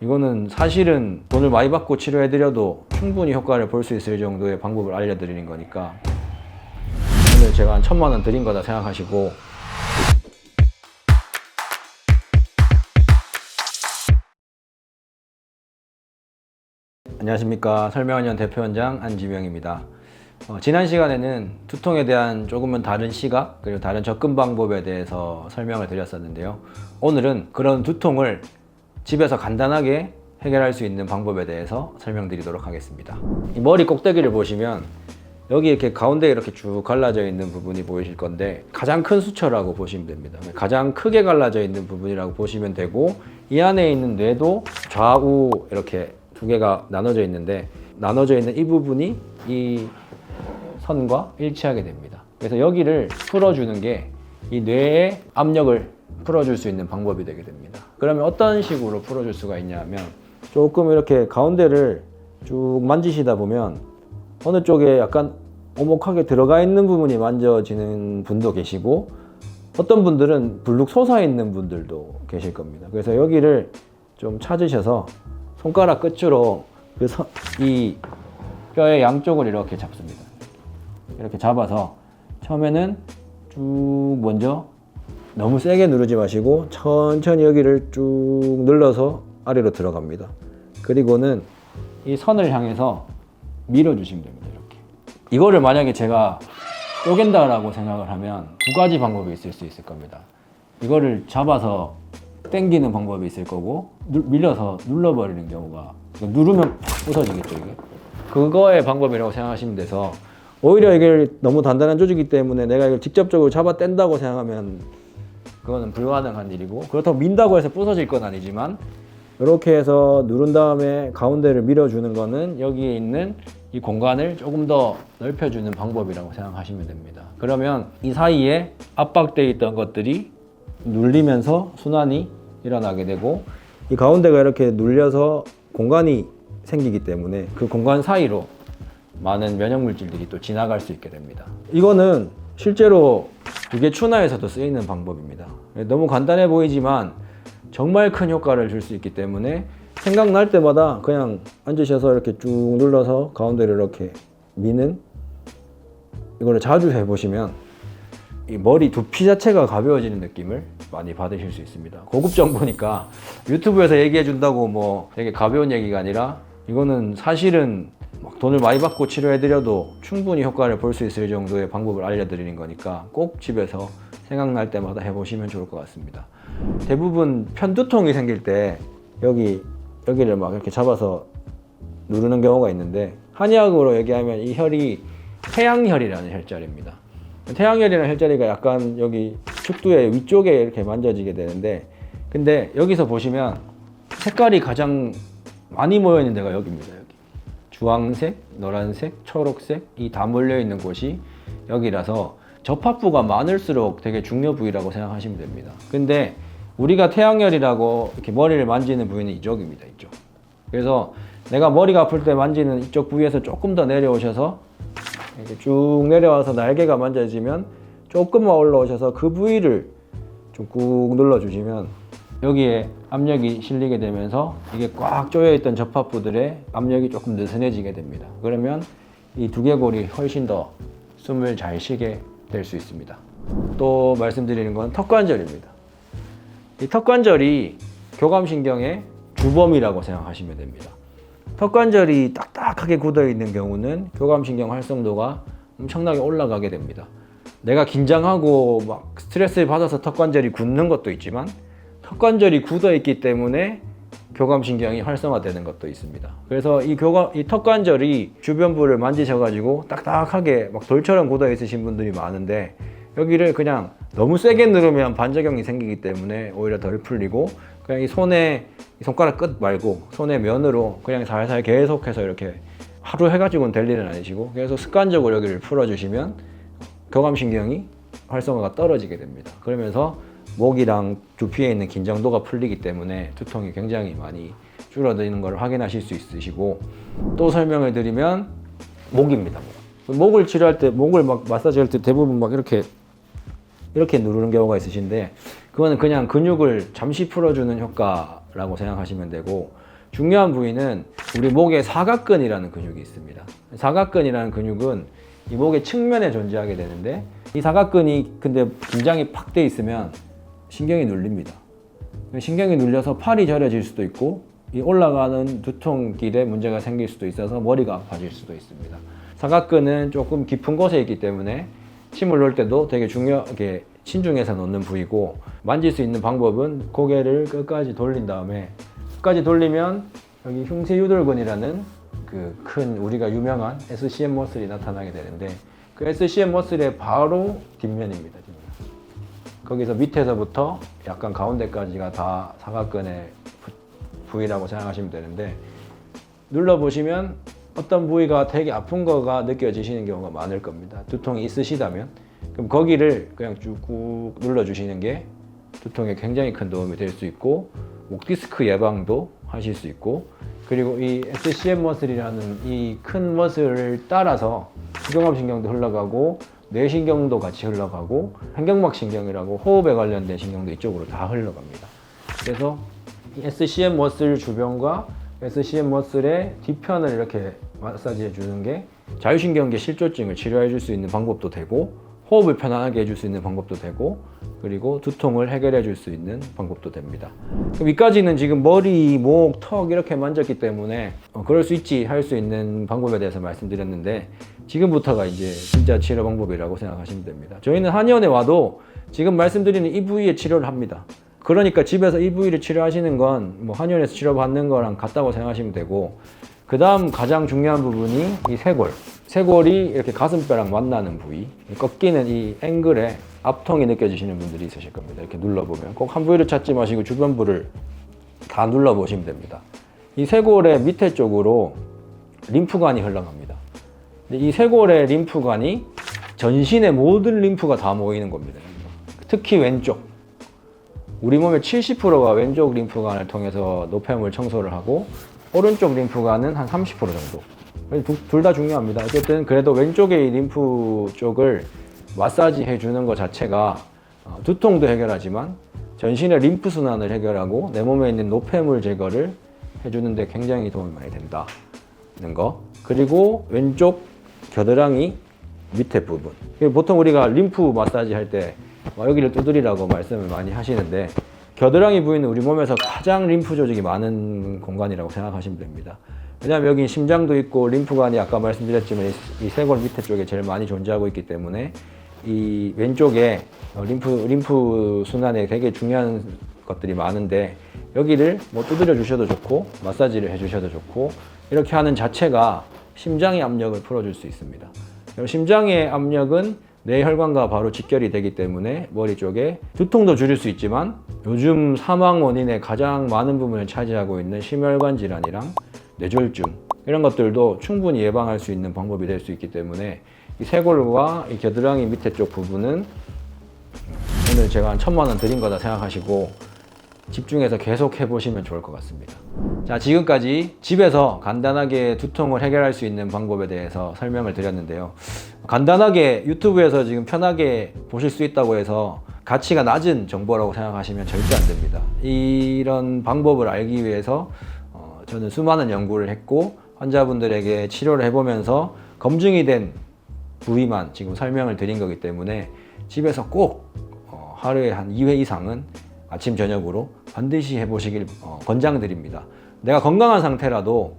이거는 사실은 돈을 많이 받고 치료해드려도 충분히 효과를 볼 수 있을 정도의 방법을 알려드리는 거니까 오늘 제가 한 1,000만 원 드린 거다 생각하시고 안녕하십니까. 설명원년 대표원장 안지명입니다. 지난 시간에는 두통에 대한 조금은 다른 시각 그리고 다른 접근 방법에 대해서 설명을 드렸었는데요. 오늘은 그런 두통을 집에서 간단하게 해결할 수 있는 방법에 대해서 설명드리도록 하겠습니다. 이 머리 꼭대기를 보시면 여기 이렇게 가운데 이렇게 쭉 갈라져 있는 부분이 보이실 건데 가장 큰 수초라고 보시면 됩니다. 가장 크게 갈라져 있는 부분이라고 보시면 되고 이 안에 있는 뇌도 좌우 이렇게 두 개가 나눠져 있는데 나눠져 있는 이 부분이 이 선과 일치하게 됩니다. 그래서 여기를 풀어주는 게 이 뇌의 압력을 풀어줄 수 있는 방법이 되게 됩니다. 그러면 어떤 식으로 풀어줄 수가 있냐면 조금 이렇게 가운데를 쭉 만지시다 보면 어느 쪽에 약간 오목하게 들어가 있는 부분이 만져지는 분도 계시고 어떤 분들은 불룩 솟아 있는 분들도 계실 겁니다. 그래서 여기를 좀 찾으셔서 손가락 끝으로 이 뼈의 양쪽을 이렇게 잡습니다. 이렇게 잡아서 처음에는 쭉 먼저 너무 세게 누르지 마시고 천천히 여기를 쭉 눌러서 아래로 들어갑니다. 그리고는 이 선을 향해서 밀어주시면 됩니다. 이렇게. 이거를 만약에 제가 쪼갠다라고 생각을 하면 두 가지 방법이 있을 수 있을 겁니다. 이거를 잡아서 당기는 방법이 있을 거고 밀려서 눌러버리는 경우가 누르면 부서지겠죠 이게. 그거의 방법이라고 생각하시면 돼서 오히려 이게 너무 단단한 조직이기 때문에 내가 이걸 직접적으로 잡아 뗀다고 생각하면 그거는 불가능한 일이고 그렇다고 민다고 해서 부서질 건 아니지만 이렇게 해서 누른 다음에 가운데를 밀어주는 거는 여기에 있는 이 공간을 조금 더 넓혀주는 방법이라고 생각하시면 됩니다. 그러면 이 사이에 압박되어 있던 것들이 눌리면서 순환이 일어나게 되고 이 가운데가 이렇게 눌려서 공간이 생기기 때문에 그 공간 사이로 많은 면역물질들이 또 지나갈 수 있게 됩니다. 이거는 실제로 두개춘화에서도 쓰이는 방법입니다. 너무 간단해 보이지만 정말 큰 효과를 줄 수 있기 때문에 생각날 때마다 그냥 앉으셔서 이렇게 쭉 눌러서 가운데를 이렇게 미는 이거를 자주 해보시면 이 머리 두피 자체가 가벼워지는 느낌을 많이 받으실 수 있습니다. 고급 정보니까 유튜브에서 얘기해 준다고 뭐 되게 가벼운 얘기가 아니라 이거는 사실은 막 돈을 많이 받고 치료해드려도 충분히 효과를 볼 수 있을 정도의 방법을 알려드리는 거니까 꼭 집에서 생각날 때마다 해보시면 좋을 것 같습니다. 대부분 편두통이 생길 때 여기를 막 이렇게 잡아서 누르는 경우가 있는데 한의학으로 얘기하면 이 혈이 태양혈이라는 혈자리입니다. 태양혈이라는 혈자리가 약간 여기 축두의 위쪽에 이렇게 만져지게 되는데 근데 여기서 보시면 색깔이 가장 많이 모여 있는 데가 여기입니다. 여기 주황색, 노란색, 초록색 이 다 몰려 있는 곳이 여기라서 접합부가 많을수록 되게 중요 부위라고 생각하시면 됩니다. 근데 우리가 태양혈이라고 이렇게 머리를 만지는 부위는 이쪽입니다. 이쪽. 그래서 내가 머리가 아플 때 만지는 이쪽 부위에서 조금 더 내려오셔서 이렇게 쭉 내려와서 날개가 만져지면 조금만 올라오셔서 그 부위를 좀 꾹 눌러주시면 여기에 압력이 실리게 되면서 이게 꽉 조여있던 접합부들의 압력이 조금 느슨해지게 됩니다. 그러면 이 두개골이 훨씬 더 숨을 잘 쉬게 될 수 있습니다. 또 말씀드리는 건 턱관절입니다. 이 턱관절이 교감신경의 주범이라고 생각하시면 됩니다. 턱관절이 딱딱하게 굳어 있는 경우는 교감신경 활성도가 엄청나게 올라가게 됩니다. 내가 긴장하고 막 스트레스를 받아서 턱관절이 굳는 것도 있지만 턱관절이 굳어 있기 때문에 교감신경이 활성화되는 것도 있습니다. 그래서 이 턱관절이 주변부를 만지셔가지고 딱딱하게 막 돌처럼 굳어 있으신 분들이 많은데 여기를 그냥 너무 세게 누르면 반작용이 생기기 때문에 오히려 덜 풀리고 그냥 이 손가락 끝 말고 손의 면으로 그냥 살살 계속해서 이렇게 하루 해가지고는 될 일은 아니시고 그래서 습관적으로 여기를 풀어주시면 교감신경이 활성화가 떨어지게 됩니다. 그러면서 목이랑 두피에 있는 긴장도가 풀리기 때문에 두통이 굉장히 많이 줄어드는 걸 확인하실 수 있으시고 또 설명을 드리면 목입니다. 목을 치료할 때 목을 막 마사지할 때 대부분 막 이렇게 누르는 경우가 있으신데 그거는 그냥 근육을 잠시 풀어주는 효과라고 생각하시면 되고 중요한 부위는 우리 목에 사각근이라는 근육이 있습니다. 사각근이라는 근육은 이 목의 측면에 존재하게 되는데, 이 사각근이 근데 긴장이 팍 돼 있으면 신경이 눌립니다. 신경이 눌려서 팔이 저려질 수도 있고, 이 올라가는 두통길에 문제가 생길 수도 있어서 머리가 아파질 수도 있습니다. 사각근은 조금 깊은 곳에 있기 때문에 침을 놓을 때도 되게 중요하게 신중해서 놓는 부위고, 만질 수 있는 방법은 고개를 끝까지 돌린 다음에, 끝까지 돌리면 여기 흉쇄유돌근이라는 그 큰 우리가 유명한 SCM 머슬이 나타나게 되는데, 그 SCM 머슬의 바로 뒷면입니다. 거기서 밑에서부터 약간 가운데까지가 다 사각근의 부위라고 생각하시면 되는데, 눌러보시면 어떤 부위가 되게 아픈 거가 느껴지시는 경우가 많을 겁니다. 두통이 있으시다면. 그럼 거기를 그냥 쭉 눌러주시는 게 두통에 굉장히 큰 도움이 될 수 있고, 목 디스크 예방도 하실 수 있고, 그리고 이 SCM 머슬이라는 이 큰 머슬을 따라서副交감신경도 흘러가고, 뇌신경도 같이 흘러가고, 횡격막 신경이라고 호흡에 관련된 신경도 이쪽으로 다 흘러갑니다. 그래서 이 SCM 머슬 주변과 SCM 머슬의 뒤편을 이렇게 마사지해 주는 게 자율신경계 실조증을 치료해 줄 수 있는 방법도 되고, 호흡을 편안하게 해줄 수 있는 방법도 되고, 그리고 두통을 해결해 줄 수 있는 방법도 됩니다. 그럼 이까지는 지금 머리, 목, 턱 이렇게 만졌기 때문에 그럴 수 있지 할 수 있는 방법에 대해서 말씀드렸는데, 지금부터가 이제 진짜 치료 방법이라고 생각하시면 됩니다. 저희는 한의원에 와도 지금 말씀드리는 이 부위의 치료를 합니다. 그러니까 집에서 이 부위를 치료하시는 건 뭐 한의원에서 치료받는 거랑 같다고 생각하시면 되고, 그 다음 가장 중요한 부분이 이 쇄골. 쇄골이 이렇게 가슴뼈랑 만나는 부위, 꺾이는 이 앵글에 압통이 느껴지시는 분들이 있으실 겁니다. 이렇게 눌러보면 꼭 한 부위를 찾지 마시고 주변 부를 다 눌러보시면 됩니다. 이 쇄골의 밑에 쪽으로 림프관이 흘러갑니다. 이 쇄골의 림프관이 전신의 모든 림프가 다 모이는 겁니다. 특히 왼쪽. 우리 몸의 70%가 왼쪽 림프관을 통해서 노폐물 청소를 하고, 오른쪽 림프관은 한 30% 정도. 둘 다 중요합니다. 어쨌든 그래도 왼쪽의 림프 쪽을 마사지 해주는 것 자체가 두통도 해결하지만 전신의 림프 순환을 해결하고 내 몸에 있는 노폐물 제거를 해주는 데 굉장히 도움이 많이 된다는 거. 그리고 왼쪽 겨드랑이 밑에 부분. 보통 우리가 림프 마사지 할 때 여기를 두드리라고 말씀을 많이 하시는데, 겨드랑이 부위는 우리 몸에서 가장 림프 조직이 많은 공간이라고 생각하시면 됩니다. 왜냐하면 여기 심장도 있고 림프관이 아까 말씀드렸지만 이 쇄골 밑에 쪽에 제일 많이 존재하고 있기 때문에 이 왼쪽에 림프 순환에 되게 중요한 것들이 많은데, 여기를 뭐 두드려 주셔도 좋고 마사지를 해 주셔도 좋고, 이렇게 하는 자체가 심장의 압력을 풀어줄 수 있습니다. 심장의 압력은 뇌혈관과 바로 직결이 되기 때문에 머리 쪽에 두통도 줄일 수 있지만, 요즘 사망 원인의 가장 많은 부분을 차지하고 있는 심혈관 질환이랑 뇌졸중 이런 것들도 충분히 예방할 수 있는 방법이 될 수 있기 때문에, 이 쇄골과 이 겨드랑이 밑에 쪽 부분은 오늘 제가 한 1,000만 원 드린 거다 생각하시고 집중해서 계속 해보시면 좋을 것 같습니다. 자, 지금까지 집에서 간단하게 두통을 해결할 수 있는 방법에 대해서 설명을 드렸는데요. 간단하게 유튜브에서 지금 편하게 보실 수 있다고 해서 가치가 낮은 정보라고 생각하시면 절대 안 됩니다. 이런 방법을 알기 위해서 저는 수많은 연구를 했고, 환자분들에게 치료를 해보면서 검증이 된 부위만 지금 설명을 드린 거기 때문에, 집에서 꼭 하루에 한 2회 이상은 아침 저녁으로 반드시 해보시길 권장드립니다. 내가 건강한 상태라도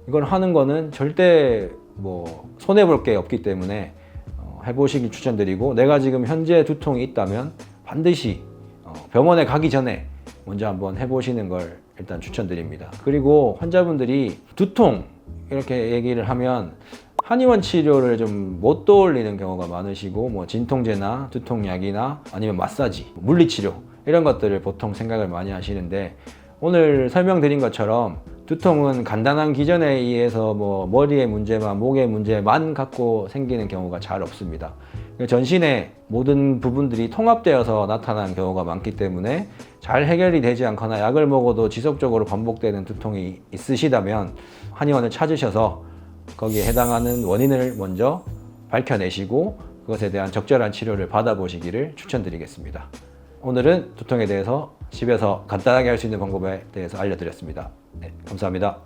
이걸 하는 거는 절대 뭐 손해볼 게 없기 때문에 해보시길 추천드리고, 내가 지금 현재 두통이 있다면 반드시 병원에 가기 전에 먼저 한번 해보시는 걸 일단 추천드립니다. 그리고 환자분들이 두통 이렇게 얘기를 하면 한의원 치료를 좀 못 떠올리는 경우가 많으시고, 뭐 진통제나 두통약이나 아니면 마사지, 물리치료 이런 것들을 보통 생각을 많이 하시는데, 오늘 설명드린 것처럼 두통은 간단한 기전에 의해서 뭐 머리의 문제만, 목의 문제만 갖고 생기는 경우가 잘 없습니다. 전신의 모든 부분들이 통합되어서 나타나는 경우가 많기 때문에, 잘 해결이 되지 않거나 약을 먹어도 지속적으로 반복되는 두통이 있으시다면 한의원을 찾으셔서 거기에 해당하는 원인을 먼저 밝혀내시고 그것에 대한 적절한 치료를 받아보시기를 추천드리겠습니다. 오늘은 두통에 대해서 집에서 간단하게 할 수 있는 방법에 대해서 알려드렸습니다. 네, 감사합니다.